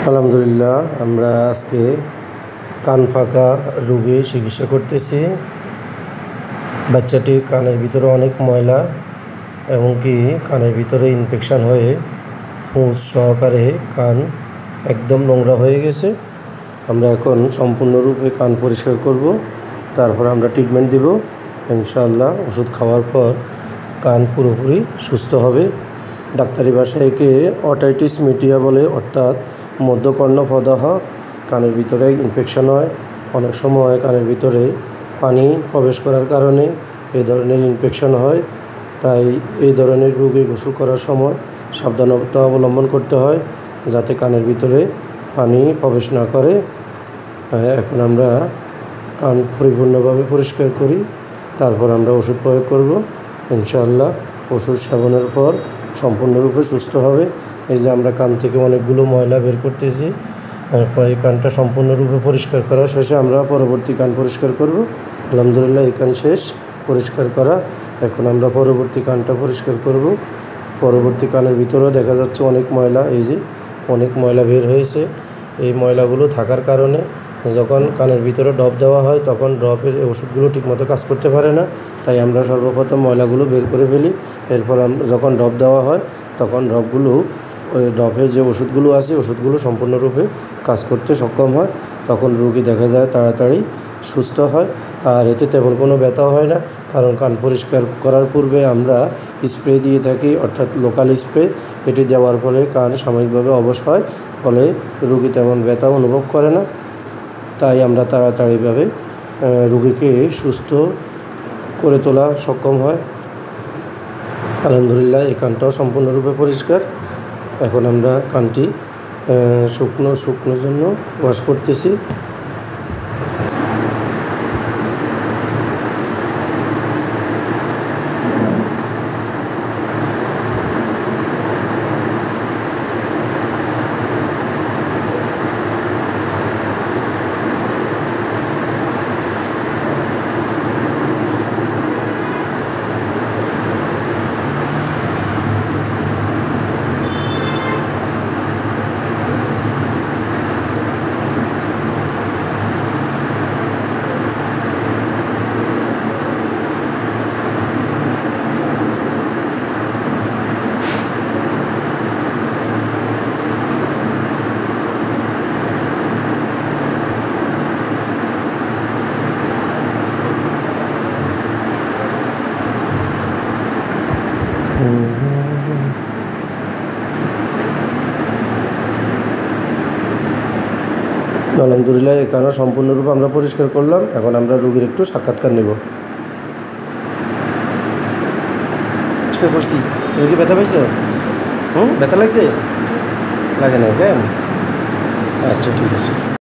আলহামদুলিল্লাহ, আমরা আজকে কান ফাঁকা রোগী চিকিৎসা করতেছি। বাচ্চাটির কানের ভিতরে অনেক ময়লা, এমনকি কানের ভিতরে ইনফেকশান হয়ে ফুঁস সহকারে কান একদম নোংরা হয়ে গেছে। আমরা এখন সম্পূর্ণরূপে কান পরিষ্কার করব, তারপর আমরা ট্রিটমেন্ট দেব। ইনশাআল্লাহ ওষুধ খাওয়ার পর কান পুরোপুরি সুস্থ হবে। ডাক্তারি ভাষায় একে অটাইটিস মিডিয়া বলে, অর্থাৎ মধ্যকর্ণ প্রদাহ। কানের ভিতরে ইনফেকশন হয়, অনেক সময় কানের ভিতরে পানি প্রবেশ করার কারণে এই ধরনের ইনফেকশন হয়। তাই এই ধরনের রোগে গোসল করার সময় সাবধানতা অবলম্বন করতে হয়, যাতে কানের ভিতরে পানি প্রবেশ না করে। এখন আমরা কান পরিপূর্ণভাবে পরিষ্কার করি, তারপর আমরা ওষুধ প্রয়োগ করব। ইনশাআল্লাহ ওষুধ সেবনের পর সম্পূর্ণরূপে সুস্থ হবে। এই যে আমরা কান থেকে অনেকগুলো ময়লা বের করতেছি, এরপর এই কানটা সম্পূর্ণরূপে পরিষ্কার করা শেষে আমরা পরবর্তী কান পরিষ্কার করব। আলহামদুলিল্লাহ, এই কান শেষ পরিষ্কার করা। এখন আমরা পরবর্তী কানটা পরিষ্কার করব। পরবর্তী কানের ভিতরেও দেখা যাচ্ছে অনেক ময়লা, এই যে অনেক ময়লা বের হয়েছে। এই ময়লাগুলো থাকার কারণে যখন কানের ভিতরে ড্রপ দেওয়া হয়, তখন ড্রপের ওষুধগুলো ঠিকমতো কাজ করতে পারে না। তাই আমরা সর্বপ্রথম ময়লাগুলো বের করে ফেলি। এরপর যখন ড্রপ দেওয়া হয়, তখন ওই ড্রপের যে ওষুধগুলো আছে, ওষুধগুলো সম্পূর্ণরূপে কাজ করতে সক্ষম হয়। তখন রোগী দেখা যায় তাড়াতাড়ি সুস্থ হয়, আর এতে তেমন কোনো ব্যথাও হয় না। কারণ কান পরিষ্কার করার পূর্বে আমরা স্প্রে দিয়ে থাকি, অর্থাৎ লোকাল স্প্রে। এটি দেওয়ার ফলে কান সাময়িকভাবে অবশ হয়, ফলে রোগী তেমন ব্যথা অনুভব করে না। তাই আমরা তাড়াতাড়িভাবে রোগীকে সুস্থ করে তোলা সক্ষম হয়। আলহামদুলিল্লাহ, এই কানটাও সম্পূর্ণরূপে পরিষ্কার। এখন আমরা কানটি শুকনোর জন্য ওয়াশ করতেছি। আলহামদুলিল্লাহ, এই কানও সম্পূর্ণরূপে আমরা পরিষ্কার করলাম। এখন আমরা রোগীর একটু সাক্ষাৎকার নেব। করছি, তুমি কি ব্যথা পাইছো? ব্যথা লাগছে? লাগে না? হ্যাঁ, আচ্ছা, ঠিক আছে।